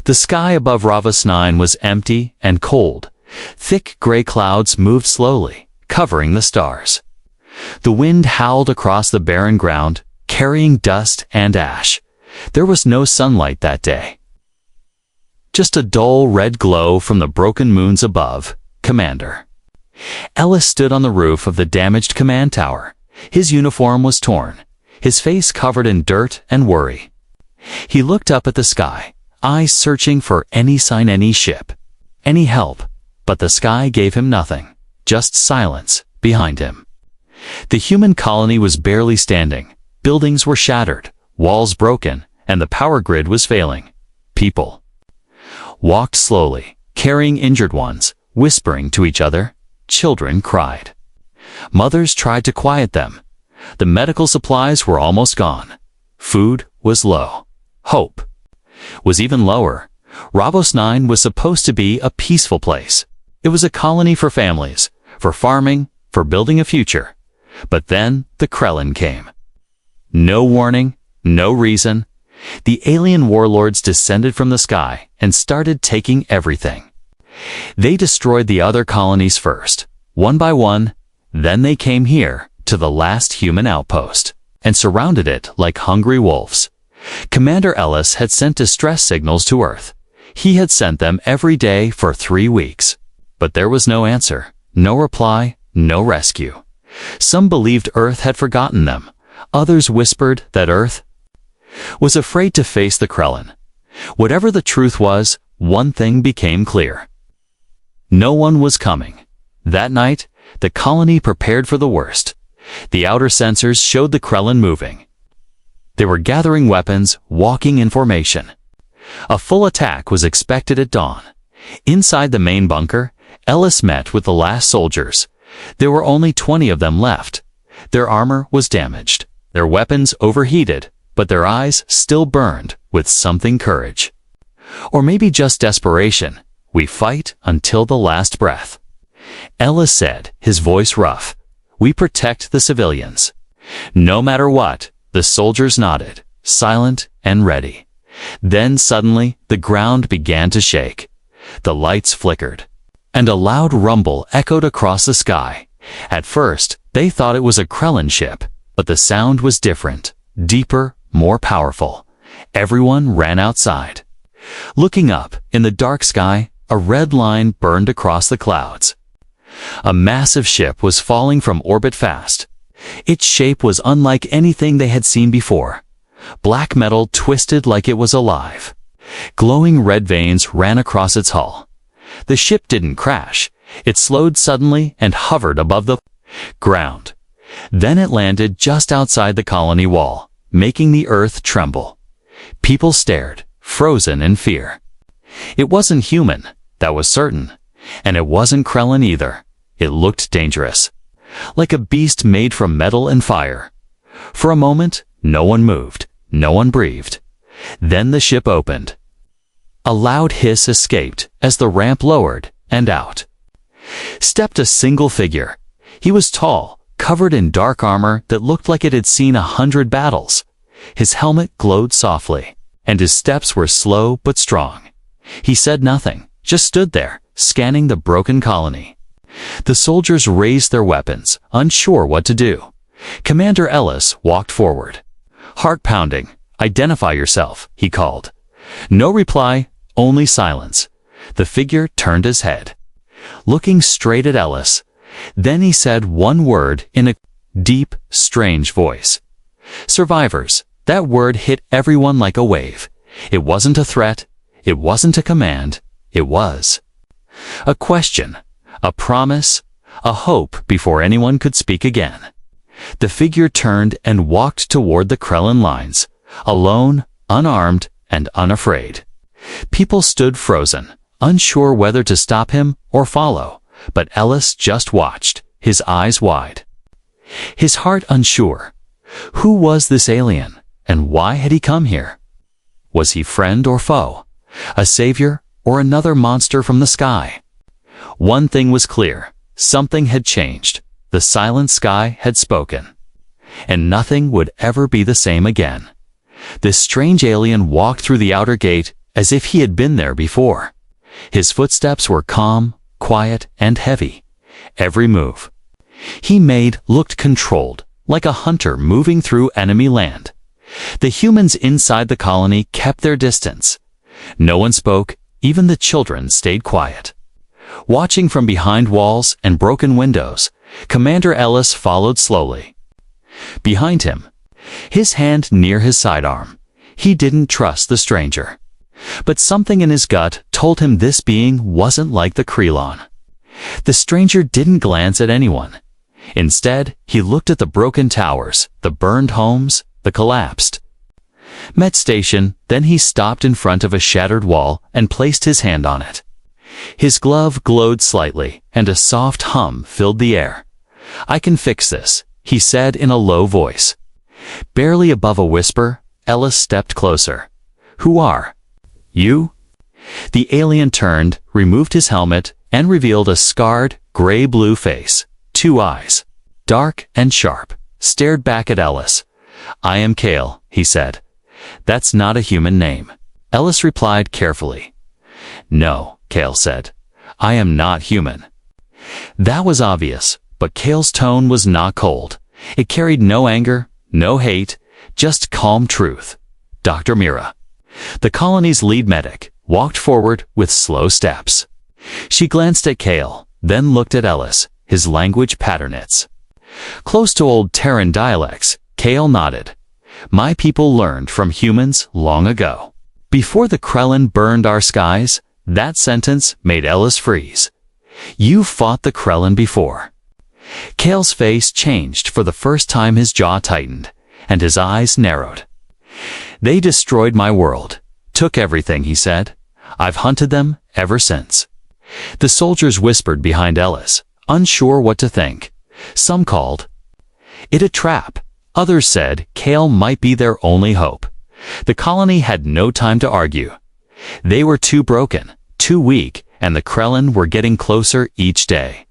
The sky above Ravos 9 was empty and cold. Thick gray clouds moved slowly, covering the stars. The wind howled across the barren ground, carrying dust and ash. There was no sunlight that day. Just a dull red glow from the broken moons above. Commander Ellis stood on the roof of the damaged command tower. His uniform was torn, his face covered in dirt and worry. He looked up at the sky, eyes searching for any sign, any ship, any help, but the sky gave him nothing, just silence behind him. The human colony was barely standing. Buildings were shattered, walls broken, and the power grid was failing. People walked slowly, carrying injured ones, whispering to each other. Children cried. Mothers tried to quiet them. The medical supplies were almost gone. Food was low. Hope was even lower. Ravos 9 was supposed to be a peaceful place. It was a colony for families, for farming, for building a future. But then the Krellin came. No warning, no reason. The alien warlords descended from the sky and started taking everything. They destroyed the other colonies first, one by one. Then they came here, to the last human outpost, and surrounded it like hungry wolves. Commander Ellis had sent distress signals to Earth. He had sent them every day for 3 weeks. But there was no answer, no reply, no rescue. Some believed Earth had forgotten them. Others whispered that Earth was afraid to face the Krellin. Whatever the truth was, one thing became clear. No one was coming. That night, the colony prepared for the worst. The outer sensors showed the Krellin moving. They were gathering weapons, walking in formation. A full attack was expected at dawn. Inside the main bunker, Ellis met with the last soldiers. There were only 20 of them left. Their armor was damaged, their weapons overheated, but their eyes still burned with something courage. Or maybe just desperation. We fight until the last breath. Ellis said, his voice rough. We protect the civilians. No matter what, the soldiers nodded, silent and ready. Then suddenly, the ground began to shake. The lights flickered, and a loud rumble echoed across the sky. At first, they thought it was a Krellin ship, but the sound was different, deeper, more powerful. Everyone ran outside. Looking up, in the dark sky, a red line burned across the clouds. A massive ship was falling from orbit fast. Its shape was unlike anything they had seen before. Black metal twisted like it was alive. Glowing red veins ran across its hull. The ship didn't crash. It slowed suddenly and hovered above the ground. Then it landed just outside the colony wall, making the earth tremble. People stared, frozen in fear. It wasn't human, that was certain. And it wasn't Krellin either. It looked dangerous, like a beast made from metal and fire. For a moment, no one moved, no one breathed. Then the ship opened. A loud hiss escaped as the ramp lowered, and out stepped a single figure. He was tall, covered in dark armor that looked like it had seen 100 battles. His helmet glowed softly, and his steps were slow but strong. He said nothing, just stood there, scanning the broken colony. The soldiers raised their weapons, unsure what to do. Commander Ellis walked forward. Heart pounding. Identify yourself, he called. No reply, only silence. The figure turned his head, looking straight at Ellis. Then he said one word in a deep, strange voice. Survivors. That word hit everyone like a wave. It wasn't a threat. It wasn't a command. It was a question, a promise, a hope before anyone could speak again. The figure turned and walked toward the Krellin lines, alone, unarmed, and unafraid. People stood frozen, unsure whether to stop him or follow, but Ellis just watched, his eyes wide. His heart unsure. Who was this alien, and why had he come here? Was he friend or foe? A savior or another monster from the sky? One thing was clear. Something had changed. The silent sky had spoken. And nothing would ever be the same again. This strange alien walked through the outer gate as if he had been there before. His footsteps were calm, quiet, and heavy. Every move he made looked controlled, like a hunter moving through enemy land. The humans inside the colony kept their distance. No one spoke, even the children stayed quiet. Watching from behind walls and broken windows, Commander Ellis followed slowly. Behind him, his hand near his sidearm, he didn't trust the stranger. But something in his gut told him this being wasn't like the Krelon. The stranger didn't glance at anyone. Instead, he looked at the broken towers, the burned homes, the collapsed Met station. Then he stopped in front of a shattered wall and placed his hand on it. His glove glowed slightly, and a soft hum filled the air. "I can fix this," he said in a low voice. Barely above a whisper, Ellis stepped closer. "Who are you?" The alien turned, removed his helmet, and revealed a scarred, gray-blue face. Two eyes, dark and sharp, stared back at Ellis. "I am Kale," he said. "That's not a human name." Ellis replied carefully. "No," Kale said. "I am not human." That was obvious, but Kale's tone was not cold. It carried no anger, no hate, just calm truth. Dr. Mira, the colony's lead medic, walked forward with slow steps. She glanced at Kale, then looked at Ellis, his language patterns close to old Terran dialects. Kale nodded. "My people learned from humans long ago. Before the Krellin burned our skies." That sentence made Ellis freeze. "You fought the Krellin before." Kale's face changed. For the first time his jaw tightened, and his eyes narrowed. "They destroyed my world, took everything," he said. "I've hunted them ever since." The soldiers whispered behind Ellis, unsure what to think. Some called it a trap. Others said Kale might be their only hope. The colony had no time to argue. They were too broken, too weak, and the Krellin were getting closer each day.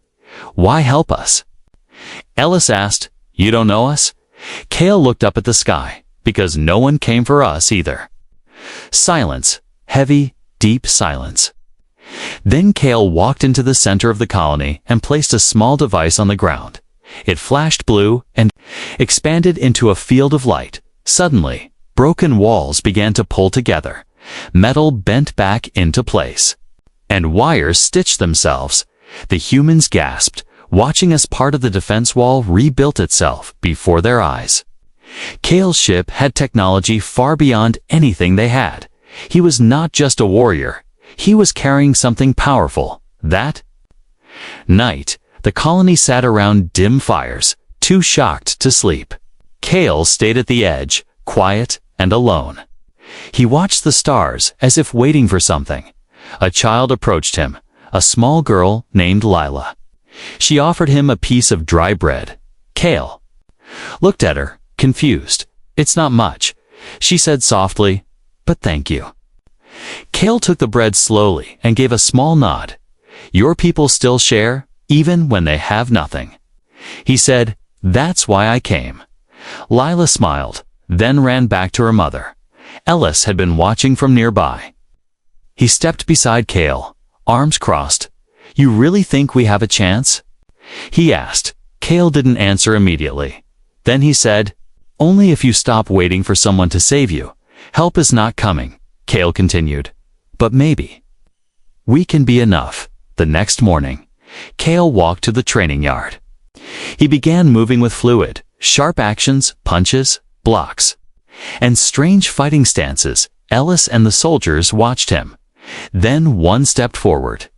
"Why help us?" Ellis asked. "You don't know us?" Kale looked up at the sky. "Because no one came for us either." Silence. Heavy, deep silence. Then Kale walked into the center of the colony and placed a small device on the ground. It flashed blue and expanded into a field of light. Suddenly, broken walls began to pull together. Metal bent back into place, and wires stitched themselves. The humans gasped, watching as part of the defense wall rebuilt itself before their eyes. Kale's ship had technology far beyond anything they had. He was not just a warrior. He was carrying something powerful. That night, the colony sat around dim fires, too shocked to sleep. Kale stayed at the edge, quiet and alone. He watched the stars as if waiting for something. A child approached him, a small girl named Lila. She offered him a piece of dry bread. Kale looked at her, confused. "It's not much," she said softly, "but thank you." Kale took the bread slowly and gave a small nod. "Your people still share, even when they have nothing." He said, "That's why I came." Lila smiled, then ran back to her mother. Ellis had been watching from nearby. He stepped beside Kale, arms crossed. "You really think we have a chance?" he asked. Kale didn't answer immediately. Then he said, "Only if you stop waiting for someone to save you. Help is not coming," Kale continued. "But maybe we can be enough." The next morning, Kale walked to the training yard. He began moving with fluid, sharp actions, punches, blocks, and strange fighting stances. Ellis and the soldiers watched him. Then one stepped forward.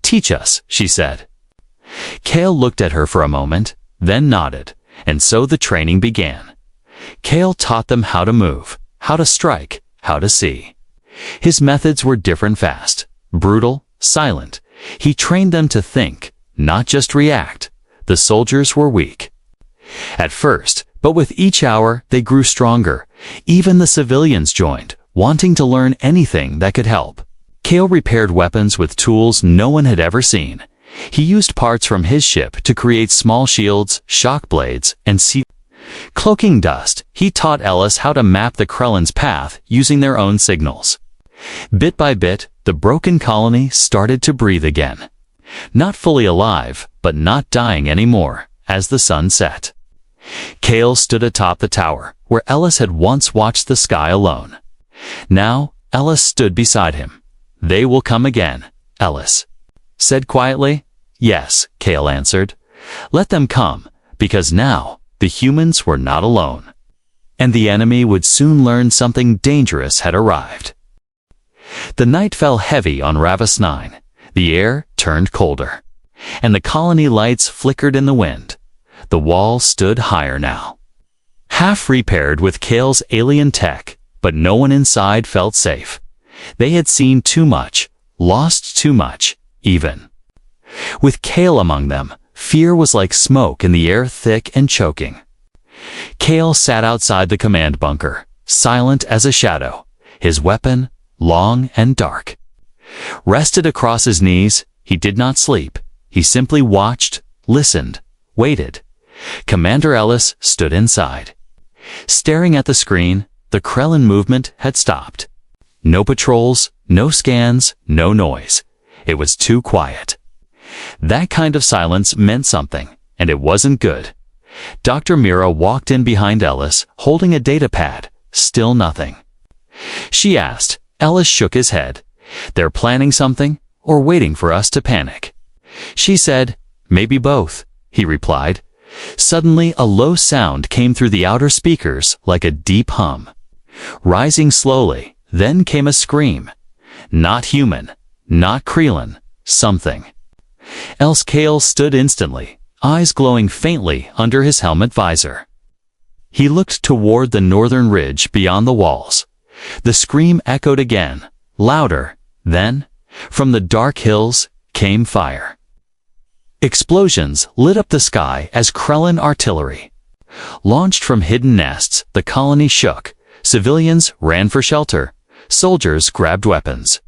"Teach us," she said. Kale looked at her for a moment, then nodded, and so the training began. Kale taught them how to move, how to strike, how to see. His methods were different, fast, brutal, silent. He trained them to think, not just react. The soldiers were weak at first, but with each hour they grew stronger. Even the civilians joined, wanting to learn anything that could help. Kale repaired weapons with tools no one had ever seen. He used parts from his ship to create small shields, shock blades, and cloaking dust. He taught Ellis how to map the Krellin's path using their own signals. Bit by bit, the broken colony started to breathe again. Not fully alive, but not dying anymore, as the sun set. Cale stood atop the tower, where Ellis had once watched the sky alone. Now, Ellis stood beside him. "They will come again," Ellis said quietly. "Yes," Cale answered. "Let them come, because now the humans were not alone. And the enemy would soon learn something dangerous had arrived." The night fell heavy on Ravis 9. The air turned colder, and the colony lights flickered in the wind. The wall stood higher now, half repaired with Cale's alien tech, but no one inside felt safe. They had seen too much, lost too much, even. With Cale among them, fear was like smoke in the air, thick and choking. Cale sat outside the command bunker, silent as a shadow, his weapon long and dark. Rested across his knees, he did not sleep. He simply watched, listened, waited. Commander Ellis stood inside. Staring at the screen, the Krellin movement had stopped. No patrols, no scans, no noise. It was too quiet. That kind of silence meant something, and it wasn't good. Dr. Mira walked in behind Ellis, holding a data pad. Still nothing. She asked. Ellis shook his head. "They're planning something, or waiting for us to panic." She said, "Maybe both," he replied. Suddenly, a low sound came through the outer speakers like a deep hum. Rising slowly, then came a scream. Not human, not Krellin, something else. Cale stood instantly, eyes glowing faintly under his helmet visor. He looked toward the northern ridge beyond the walls. The scream echoed again, louder. Then, from the dark hills, came fire. Explosions lit up the sky as Krellin artillery launched from hidden nests. The colony shook. Civilians ran for shelter. Soldiers grabbed weapons.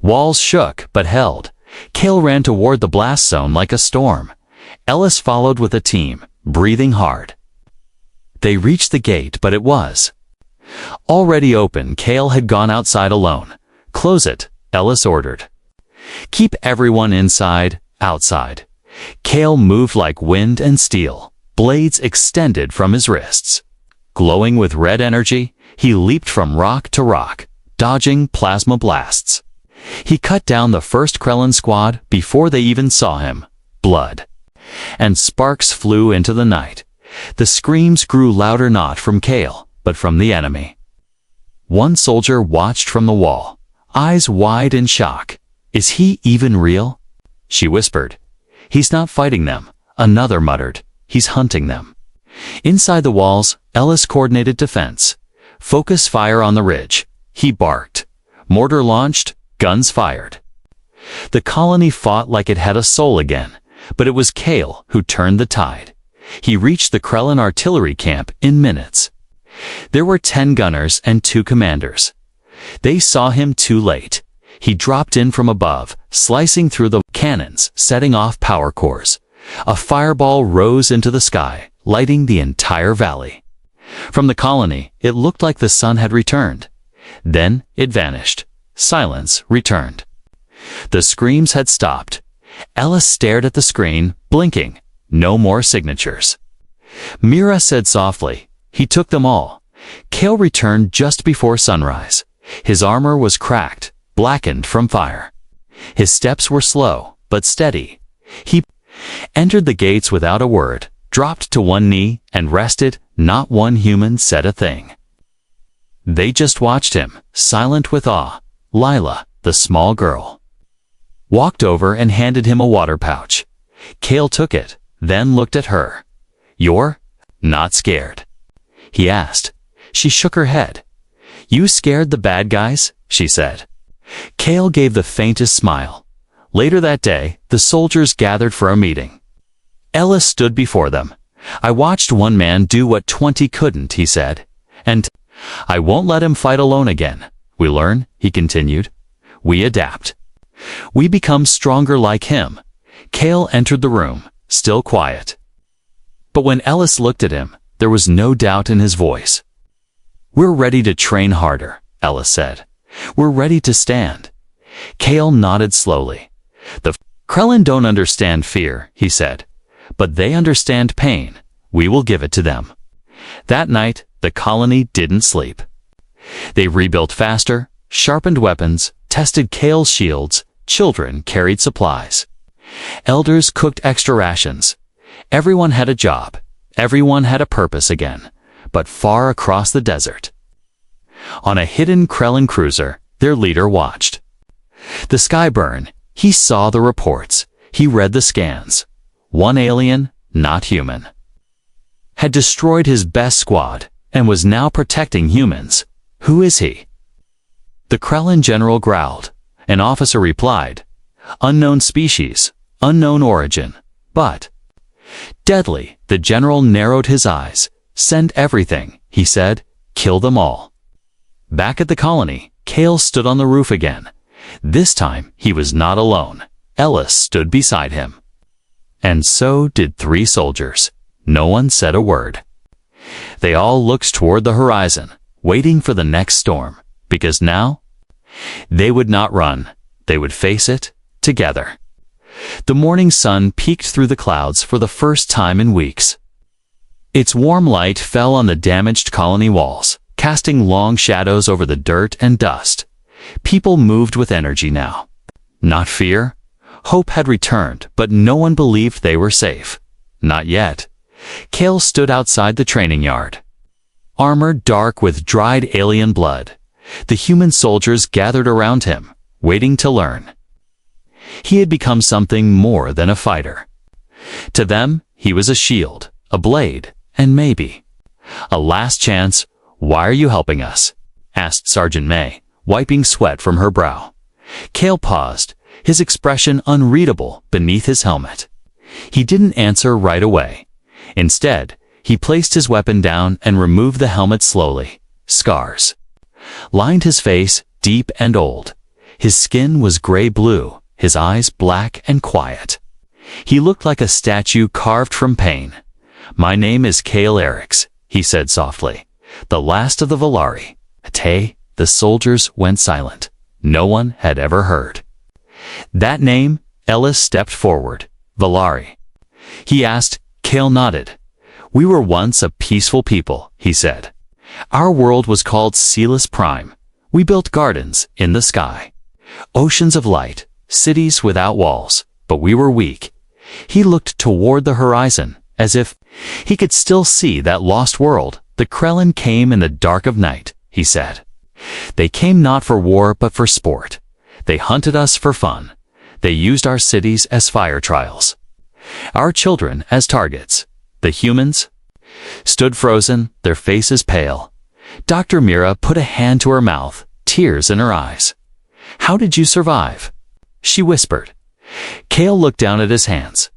Walls shook but held. Cale ran toward the blast zone like a storm. Ellis followed with a team, breathing hard. They reached the gate, but it was already open. Cale had gone outside alone. "Close it," Ellis ordered. "Keep everyone inside, outside." Cale moved like wind and steel, blades extended from his wrists. Glowing with red energy, he leaped from rock to rock, dodging plasma blasts. He cut down the first Krellin squad before they even saw him. Blood and sparks flew into the night. The screams grew louder, not from Cale, but from the enemy. One soldier watched from the wall, eyes wide in shock. "Is he even real?" she whispered. "He's not fighting them," another muttered. "He's hunting them." Inside the walls, Ellis coordinated defense. "Focus fire on the ridge," he barked. Mortar launched, guns fired. The colony fought like it had a soul again, but it was Cale who turned the tide. He reached the Krellin artillery camp in minutes. There were 10 gunners and 2 commanders. They saw him too late. He dropped in from above, slicing through the cannons, setting off power cores. A fireball rose into the sky, lighting the entire valley. From the colony, it looked like the sun had returned. Then it vanished. Silence returned. The screams had stopped. Ellis stared at the screen, blinking. No more signatures. Mira said softly, "He took them all." Cale returned just before sunrise. His armor was cracked, blackened from fire. His steps were slow, but steady. He entered the gates without a word, dropped to one knee, and rested. Not one human said a thing. They just watched him, silent with awe. Lila, the small girl, walked over and handed him a water pouch. Cale took it, then looked at her. "You're not scared?" he asked. She shook her head. "You scared the bad guys?" she said. Cale gave the faintest smile. Later that day, the soldiers gathered for a meeting. Ellis stood before them. "I watched one man do what 20 couldn't," he said. "And I won't let him fight alone again. We learn," he continued. "We adapt. We become stronger like him." Cale entered the room, still quiet. But when Ellis looked at him, there was no doubt in his voice. "We're ready to train harder," Ellis said. We're ready to stand. Kale nodded slowly. The Krellin don't understand fear, he said. But they understand pain. We will give it to them. That night, the colony didn't sleep. They rebuilt faster, sharpened weapons, tested Kale's shields, children carried supplies. Elders cooked extra rations. Everyone had a job. Everyone had a purpose again, but far across the desert. On a hidden Krellin cruiser, their leader watched. The sky burn. He saw the reports. He read the scans. One alien, not human, had destroyed his best squad and was now protecting humans. Who is he? The Krellin general growled. An officer replied, unknown species, unknown origin, but deadly. The general narrowed his eyes. Send everything, he said. Kill them all. Back at the colony, Kale stood on the roof again. This time, he was not alone. Ellis stood beside him. And so did 3 soldiers. No one said a word. They all looked toward the horizon, waiting for the next storm, because now, they would not run. They would face it, together. The morning sun peeked through the clouds for the first time in weeks. Its warm light fell on the damaged colony walls, casting long shadows over the dirt and dust. People moved with energy now. Not fear. Hope had returned, but no one believed they were safe. Not yet. Kale stood outside the training yard. Armor dark with dried alien blood. The human soldiers gathered around him, waiting to learn. He had become something more than a fighter. To them, he was a shield, a blade, and maybe a last chance. Why are you helping us? Asked Sergeant May, wiping sweat from her brow. Kale paused, his expression unreadable beneath his helmet. He didn't answer right away. Instead, he placed his weapon down and removed the helmet slowly. Scars lined his face, deep and old. His skin was gray-blue, his eyes black and quiet. He looked like a statue carved from pain. My name is Kale Eriks, he said softly. The last of the Valari. Tay, the soldiers went silent. No one had ever heard that name. Ellis stepped forward. Valari. He asked. Kale nodded. We were once a peaceful people, he said. Our world was called Celis Prime. We built gardens in the sky. Oceans of light, cities without walls, but we were weak. He looked toward the horizon, as if he could still see that lost world. The Krellin came in the dark of night, he said. They came not for war but for sport. They hunted us for fun. They used our cities as fire trials. Our children as targets. The humans stood frozen, their faces pale. Dr. Mira put a hand to her mouth, tears in her eyes. How did you survive? She whispered. Kale looked down at his hands.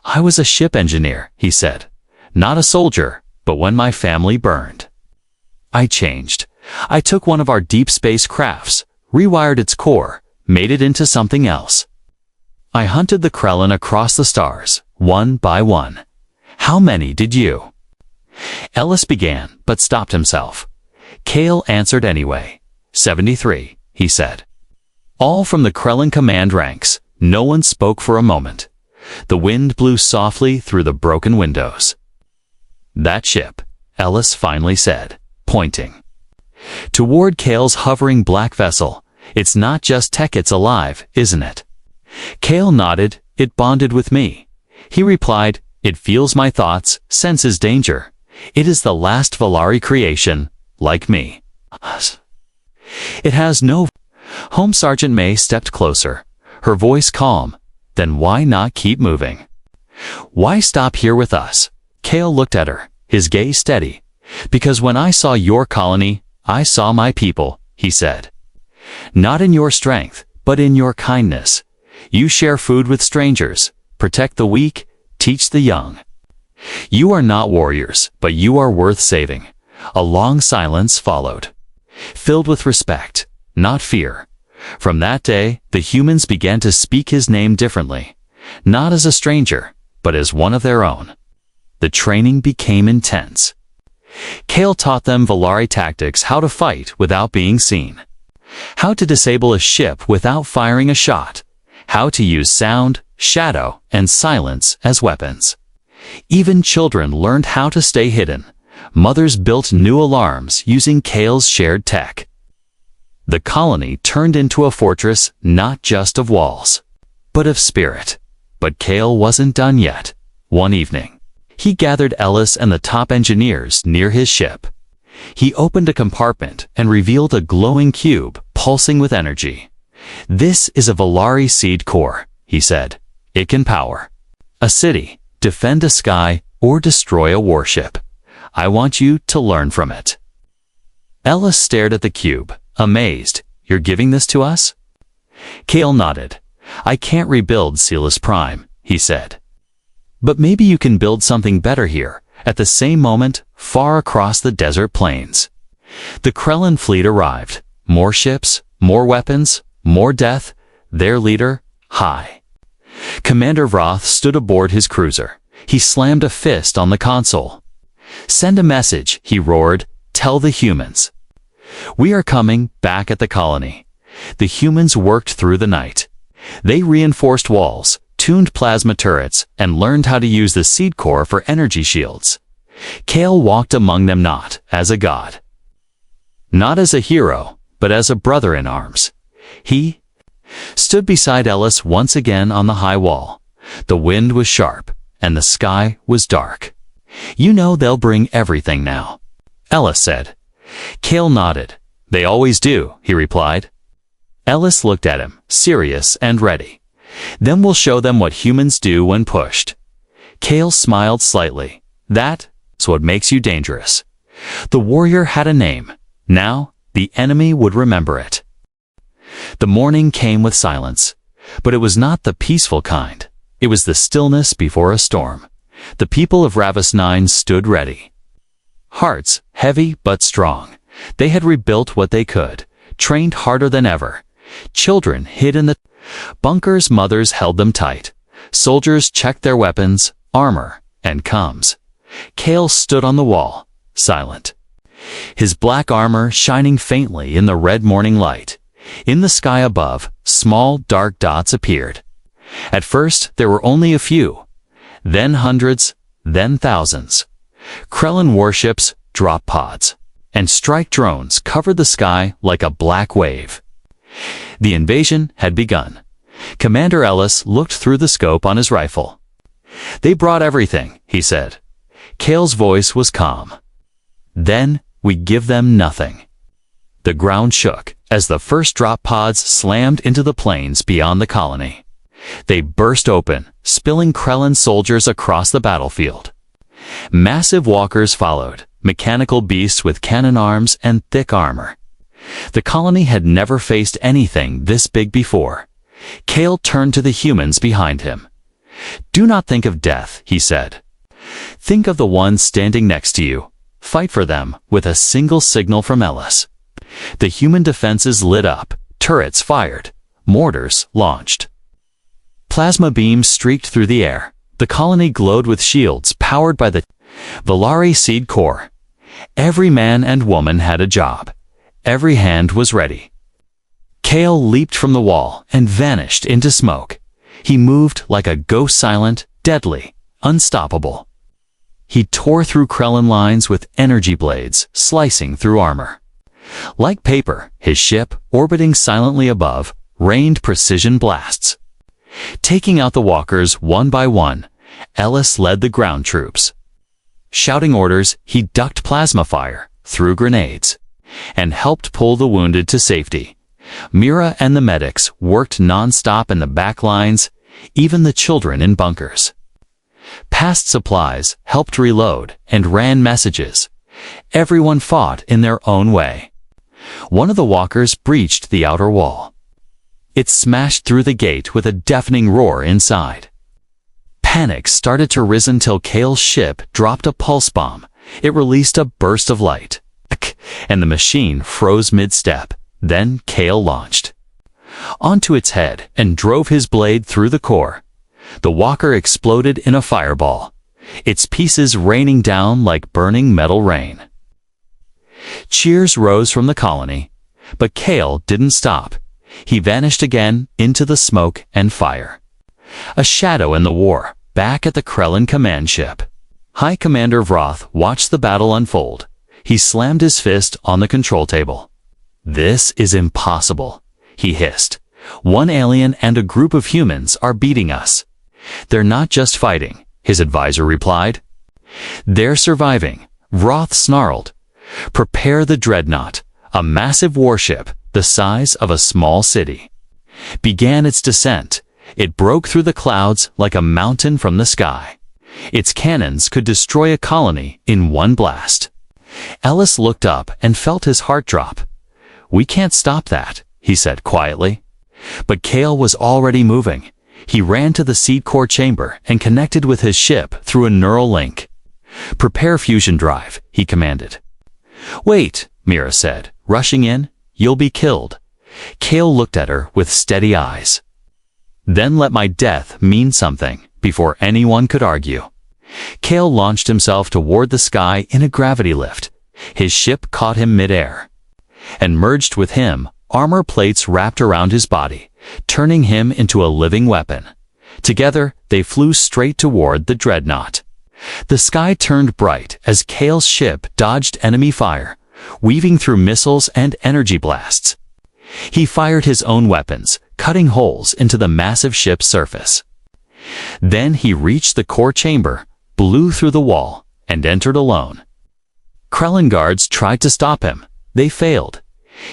I was a ship engineer, he said. Not a soldier, but when my family burned, I changed. I took one of our deep space crafts, rewired its core, made it into something else. I hunted the Krellin across the stars, one by one. How many did you? Ellis began, but stopped himself. Kale answered anyway. 73, he said. All from the Krellin command ranks. No one spoke for a moment. The wind blew softly through the broken windows. That ship, Ellis finally said, pointing toward Kale's hovering black vessel. It's not just tech, it's alive, isn't it? Kale nodded. It bonded with me. He replied, it feels my thoughts, senses danger. It is the last Valari creation, like me. It has no home. Sergeant May stepped closer, her voice calm. Then why not keep moving? Why stop here with us? Kale looked at her, his gaze steady. Because when I saw your colony, I saw my people, he said. Not in your strength, but in your kindness. You share food with strangers, protect the weak, teach the young. You are not warriors, but you are worth saving. A long silence followed, filled with respect, not fear. From that day, the humans began to speak his name differently, not as a stranger, but as one of their own. The training became intense. Kale taught them Valari tactics, how to fight without being seen, How to disable a ship without firing a shot. How to use sound, shadow, and silence as weapons. Even children learned how to stay hidden. Mothers built new alarms using Kale's shared tech. The colony turned into a fortress not just of walls, but of spirit. But Kale wasn't done yet. One evening, he gathered Ellis and the top engineers near his ship. He opened a compartment and revealed a glowing cube pulsing with energy. "This is a Volari seed core," he said. "It can power a city, defend a sky, or destroy a warship. I want you to learn from it." Ellis stared at the cube, amazed. "You're giving this to us?" Kale nodded. "I can't rebuild Celis Prime," he said. "But maybe you can build something better here." At the same moment, far across the desert plains, the Krellin fleet arrived. More ships, more weapons, more death. Their leader, High Commander Vroth, stood aboard his cruiser. He slammed a fist on the console. "Send a message," he roared. "Tell the humans. We are coming back at the colony." The humans worked through the night. They reinforced walls, tuned plasma turrets, and learned how to use the seed core for energy shields. Kale walked among them not as a god, not as a hero, but as a brother in arms. He stood beside Ellis once again on the high wall. The wind was sharp, and the sky was dark. "You know they'll bring everything now," Ellis said. Kale nodded. "They always do," he replied. Ellis looked at him, serious and ready. "Then we'll show them what humans do when pushed." Kale smiled slightly. "That's what makes you dangerous." The warrior had a name. Now, the enemy would remember it. The morning came with silence, but it was not the peaceful kind. It was the stillness before a storm. The people of Ravis 9 stood ready. Hearts heavy but strong. They had rebuilt what they could, trained harder than ever. Children hid in the bunkers, mothers held them tight. Soldiers checked their weapons, armor, and comms. Kale stood on the wall, silent. His black armor shining faintly in the red morning light. In the sky above, small dark dots appeared. At first, there were only a few. Then hundreds, then thousands. Krellin warships, drop pods, and strike drones covered the sky like a black wave. The invasion had begun. Commander Ellis looked through the scope on his rifle. "They brought everything," he said. Kale's voice was calm. "Then we give them nothing." The ground shook as the first drop pods slammed into the plains beyond the colony. They burst open, spilling Krellin soldiers across the battlefield. Massive walkers followed, mechanical beasts with cannon arms and thick armor. The colony had never faced anything this big before. Kale turned to the humans behind him. "Do not think of death," he said. "Think of the ones standing next to you. Fight for them." With a single signal from Ellis, the human defenses lit up, turrets fired, mortars launched. Plasma beams streaked through the air. The colony glowed with shields powered by the Volari seed core. Every man and woman had a job. Every hand was ready. Kale leaped from the wall and vanished into smoke. He moved like a ghost, silent, deadly, unstoppable. He tore through Krellin lines with energy blades, slicing through armor. Like paper, his ship, orbiting silently above, rained precision blasts. Taking out the walkers one by one, Ellis led the ground troops. Shouting orders, he ducked plasma fire, threw grenades, and helped pull the wounded to safety. Mira and the medics worked non-stop in the back lines, even the children in bunkers. Passed supplies, helped reload, and ran messages. Everyone fought in their own way. One of the walkers breached the outer wall. It smashed through the gate with a deafening roar inside. Panic started to rise until Kale's ship dropped a pulse bomb. It released a burst of light, and the machine froze mid-step. Then Kale launched onto its head and drove his blade through the core. The walker exploded in a fireball, its pieces raining down like burning metal rain. Cheers rose from the colony. But Kale didn't stop. He vanished again into the smoke and fire. A shadow in the war, back at the Krellin command ship. High Commander Vroth watched the battle unfold. He slammed his fist on the control table. "This is impossible," he hissed. "One alien and a group of humans are beating us." "They're not just fighting," his advisor replied. "They're surviving," Vroth snarled. "Prepare the dreadnought, a massive warship the size of a small city." Began its descent. It broke through the clouds like a mountain from the sky. Its cannons could destroy a colony in one blast. Ellis looked up and felt his heart drop. "We can't stop that," he said quietly. But Kale was already moving. He ran to the seed core chamber and connected with his ship through a neural link. "Prepare fusion drive," he commanded. "Wait," Mira said, rushing in. "You'll be killed." Kale looked at her with steady eyes. "Then let my death mean something," before anyone could argue. Kale launched himself toward the sky in a gravity lift. His ship caught him midair. And merged with him, armor plates wrapped around his body, turning him into a living weapon. Together, they flew straight toward the dreadnought. The sky turned bright as Kale's ship dodged enemy fire, weaving through missiles and energy blasts. He fired his own weapons, cutting holes into the massive ship's surface. Then he reached the core chamber, blew through the wall, and entered alone. Krellin guards tried to stop him. They failed.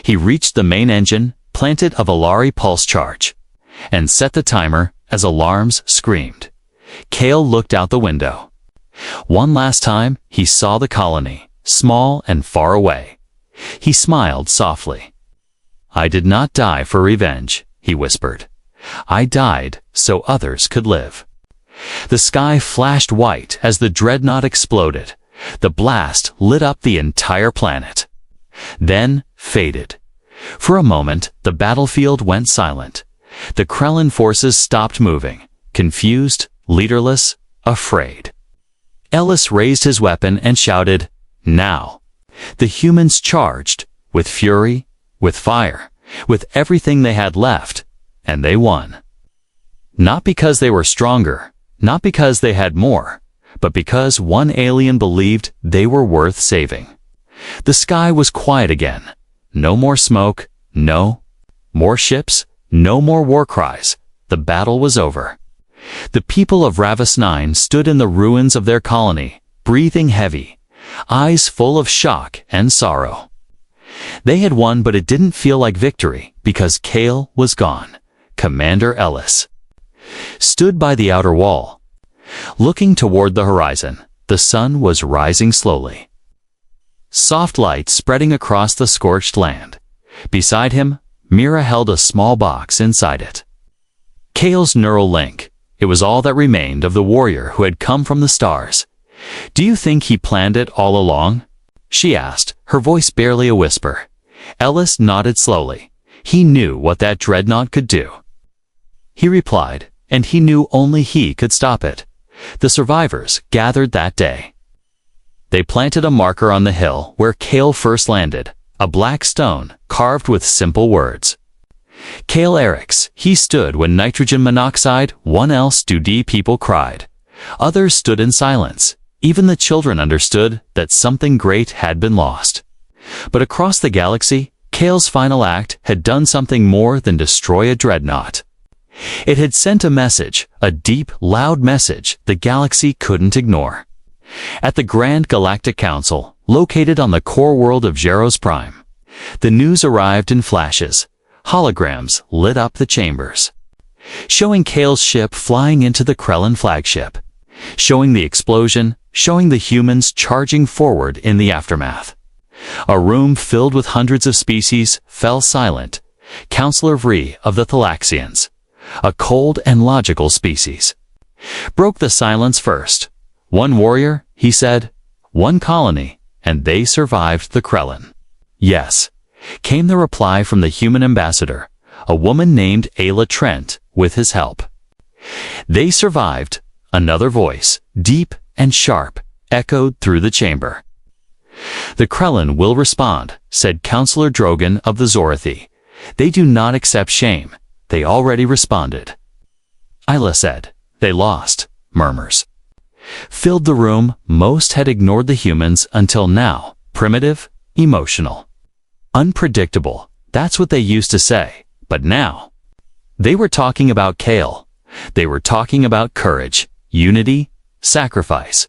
He reached the main engine, planted a Valari pulse charge, and set the timer as alarms screamed. Kale looked out the window. One last time, he saw the colony, small and far away. He smiled softly. "I did not die for revenge," he whispered. "I died so others could live." The sky flashed white as the dreadnought exploded. The blast lit up the entire planet. Then faded. For a moment, the battlefield went silent. The Krellin forces stopped moving, confused, leaderless, afraid. Ellis raised his weapon and shouted, "Now!" The humans charged, with fury, with fire, with everything they had left, and they won. Not because they were stronger, not because they had more, but because one alien believed they were worth saving. The sky was quiet again. No more smoke, no more ships, no more war cries. The battle was over. The people of Ravis 9 stood in the ruins of their colony, breathing heavy, eyes full of shock and sorrow. They had won, but it didn't feel like victory because Kale was gone. Commander Ellis stood by the outer wall. Looking toward the horizon, the sun was rising slowly. Soft light spreading across the scorched land. Beside him, Mira held a small box inside it. Kale's neural link. It was all that remained of the warrior who had come from the stars. "Do you think he planned it all along?" she asked, her voice barely a whisper. Ellis nodded slowly. He knew what that dreadnought could do. He replied, and he knew only he could stop it. The survivors gathered that day. They planted a marker on the hill where Kale first landed, a black stone carved with simple words. Kale Eriks, he stood when nitrogen monoxide, 1L2D people cried. Others stood in silence. Even the children understood that something great had been lost. But across the galaxy, Kale's final act had done something more than destroy a dreadnought. It had sent a message, a deep, loud message the galaxy couldn't ignore. At the Grand Galactic Council, located on the core world of Geros Prime, the news arrived in flashes. Holograms lit up the chambers, showing Kale's ship flying into the Krellin flagship, showing the explosion, showing the humans charging forward in the aftermath. A room filled with hundreds of species fell silent. Counselor Vri of the Thalaxians, a cold and logical species, broke the silence first. "One warrior," he said, "one colony, and they survived the Krellin." "Yes," came the reply from the human ambassador, a woman named Ayla Trent, with his help. "They survived," another voice, deep and sharp, echoed through the chamber. The Krellin will respond, said Counselor Drogon of the Zorathi. They do not accept shame. They already responded. Isla said. They lost. Murmurs filled the room. Most had ignored the humans until now. Primitive, emotional, unpredictable. That's what they used to say. But now, they were talking about Kale. They were talking about courage, unity, sacrifice.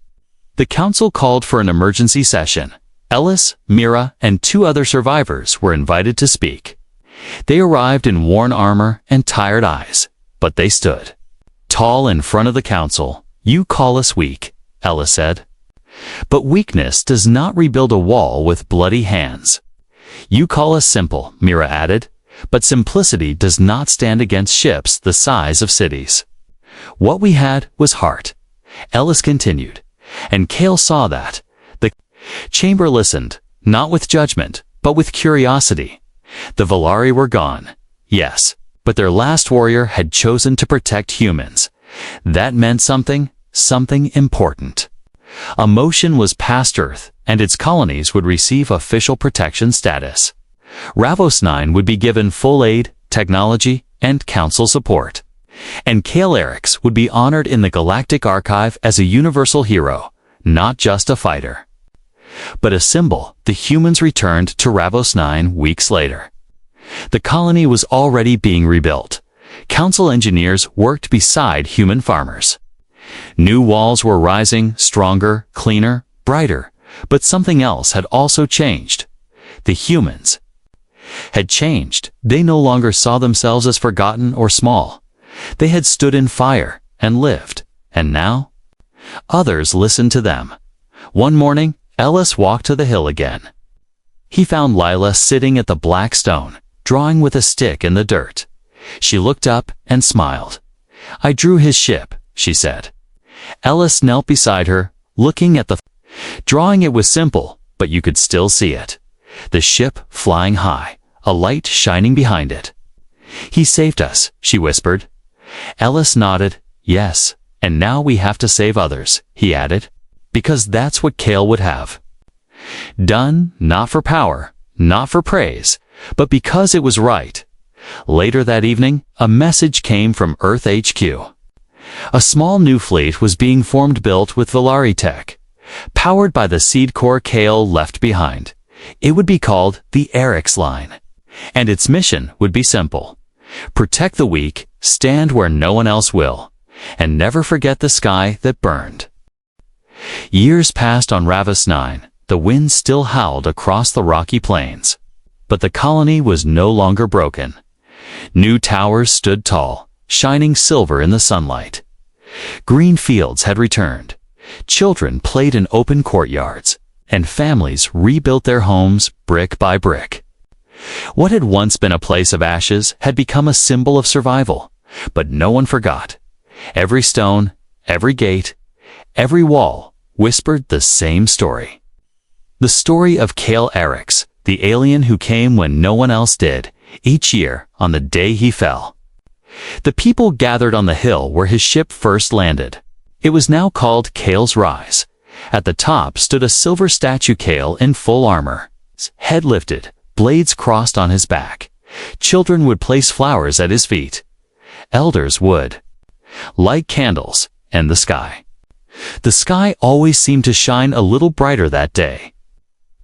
The council called for an emergency session. Ellis, Mira, and 2 other survivors were invited to speak. They arrived in worn armor and tired eyes, but they stood tall in front of the council. You call us weak, Ellis said. But weakness does not rebuild a wall with bloody hands. You call us simple, Mira added, but simplicity does not stand against ships the size of cities. What we had was heart, Ellis continued, and Kale saw that. The chamber listened, not with judgment, but with curiosity. The Valari were gone, yes, but their last warrior had chosen to protect humans. That meant something important. A motion was passed Earth, and its colonies would receive official protection status. Ravos 9 would be given full aid, technology, and council support. And Kale Erix would be honored in the Galactic Archive as a universal hero, not just a fighter, but a symbol. The humans returned to Ravos 9 weeks later. The colony was already being rebuilt. Council engineers worked beside human farmers. New walls were rising, stronger, cleaner, brighter, but something else had also changed. The humans had changed. They no longer saw themselves as forgotten or small. They had stood in fire and lived, and now others listened to them. One morning, Ellis walked to the hill again. He found Lila sitting at the black stone, drawing with a stick in the dirt. She looked up and smiled. I drew his ship, she said. Ellis knelt beside her, looking at the drawing. It was simple, but you could still see it. The ship flying high, a light shining behind it. He saved us, she whispered. Ellis nodded, yes, and now we have to save others, he added, because that's what Kale would have done, not for power, not for praise, but because it was right. Later that evening, a message came from Earth HQ. A small new fleet was being formed, built with Valari tech, powered by the seed core Kale left behind. It would be called the Erix Line, and its mission would be simple. Protect the weak, stand where no one else will, and never forget the sky that burned. Years passed on Ravos 9. The wind still howled across the rocky plains, but the colony was no longer broken. New towers stood tall, shining silver in the sunlight. Green fields had returned. Children played in open courtyards, and families rebuilt their homes brick by brick. What had once been a place of ashes had become a symbol of survival, but no one forgot. Every stone, every gate, every wall whispered the same story. The story of Kale Erix, the alien who came when no one else did, each year on the day he fell. The people gathered on the hill where his ship first landed. It was now called Kale's Rise. At the top stood a silver statue, Kale in full armor, head lifted, blades crossed on his back. Children would place flowers at his feet. Elders would light candles, and the sky. The sky always seemed to shine a little brighter that day.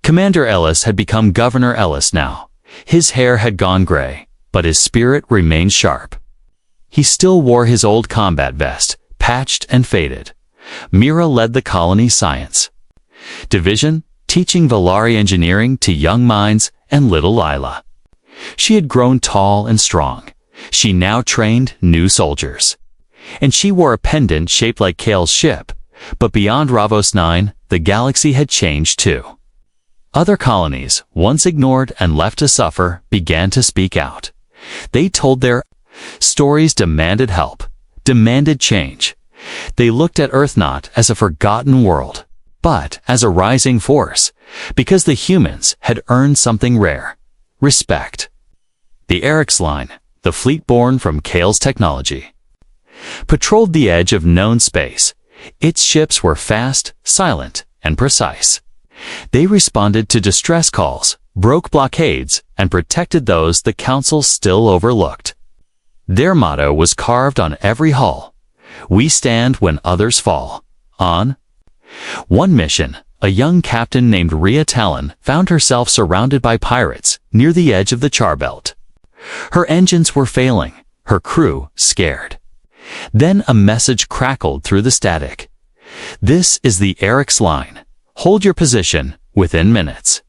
Commander Ellis had become Governor Ellis now. His hair had gone gray, but his spirit remained sharp. He still wore his old combat vest, patched and faded. Mira led the colony science division, teaching Valari engineering to young minds and little Lila. She had grown tall and strong. She now trained new soldiers. And she wore a pendant shaped like Kale's ship. But beyond Ravos 9, the galaxy had changed too. Other colonies, once ignored and left to suffer, began to speak out. They told their stories, demanded help, demanded change. They looked at Earth not as a forgotten world, but as a rising force, because the humans had earned something rare: respect. The Erix Line, the fleet born from Kale's technology, patrolled the edge of known space. Its ships were fast, silent, and precise. They responded to distress calls, broke blockades, and protected those the Council still overlooked. Their motto was carved on every hull: "We stand when others fall." On one mission, a young captain named Rhea Talon found herself surrounded by pirates near the edge of the Charbelt. Her engines were failing, her crew scared. Then a message crackled through the static. "This is the Eric's line. Hold your position within minutes."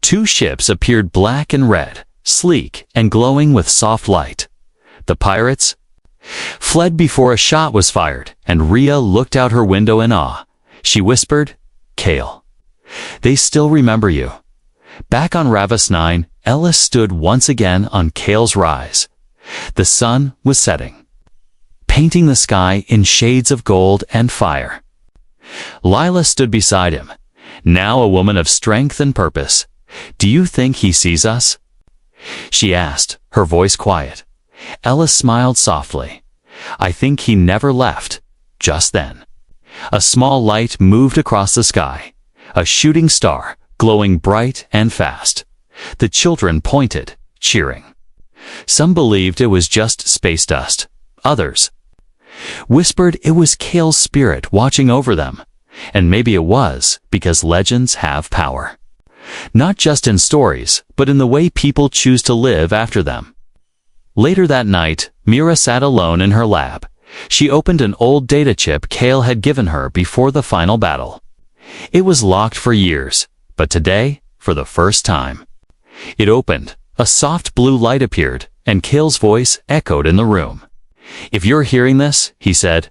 Two ships appeared, black and red, sleek and glowing with soft light. The pirates fled before a shot was fired, and Rhea looked out her window in awe. She whispered, "Kale, they still remember you." Back on Ravus 9, Ellis stood once again on Kale's rise. The sun was setting, painting the sky in shades of gold and fire. Lila stood beside him, now a woman of strength and purpose. "Do you think he sees us?" she asked, her voice quiet. Ellis smiled softly. "I think he never left." Just then, a small light moved across the sky, a shooting star, glowing bright and fast. The children pointed, cheering. Some believed it was just space dust. Others whispered it was Kale's spirit watching over them. And maybe it was, because legends have power. Not just in stories, but in the way people choose to live after them. Later that night, Mira sat alone in her lab. She opened an old data chip Kale had given her before the final battle. It was locked for years, but today, for the first time, it opened. A soft blue light appeared, and Kale's voice echoed in the room. "If you're hearing this," he said,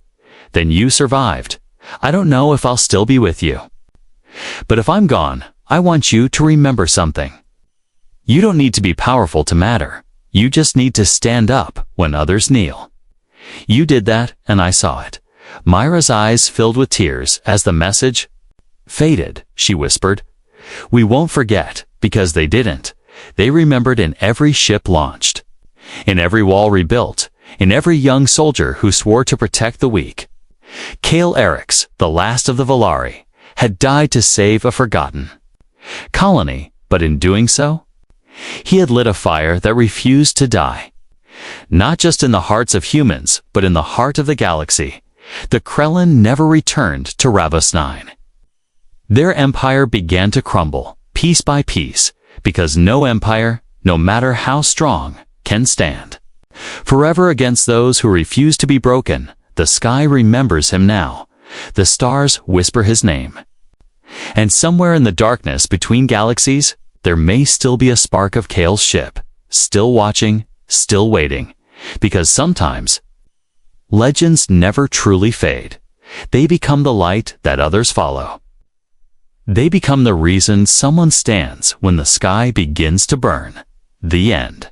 "then you survived. I don't know if I'll still be with you. But if I'm gone, I want you to remember something. You don't need to be powerful to matter. You just need to stand up when others kneel." You did that, and I saw it. Myra's eyes filled with tears as the message faded. She whispered, "We won't forget, because they didn't. They remembered in every ship launched, in every wall rebuilt, in every young soldier who swore to protect the weak. Kale Erix, the last of the Volari, had died to save a forgotten colony, but in doing so, he had lit a fire that refused to die. Not just in the hearts of humans, but in the heart of the galaxy. The Krellin never returned to Ravus 9. Their empire began to crumble, piece by piece, because no empire, no matter how strong, can stand forever against those who refuse to be broken. The sky remembers him now. The stars whisper his name. And somewhere in the darkness between galaxies, there may still be a spark of Kale's ship, still watching, still waiting, because sometimes legends never truly fade. They become the light that others follow. They become the reason someone stands when the sky begins to burn. The end.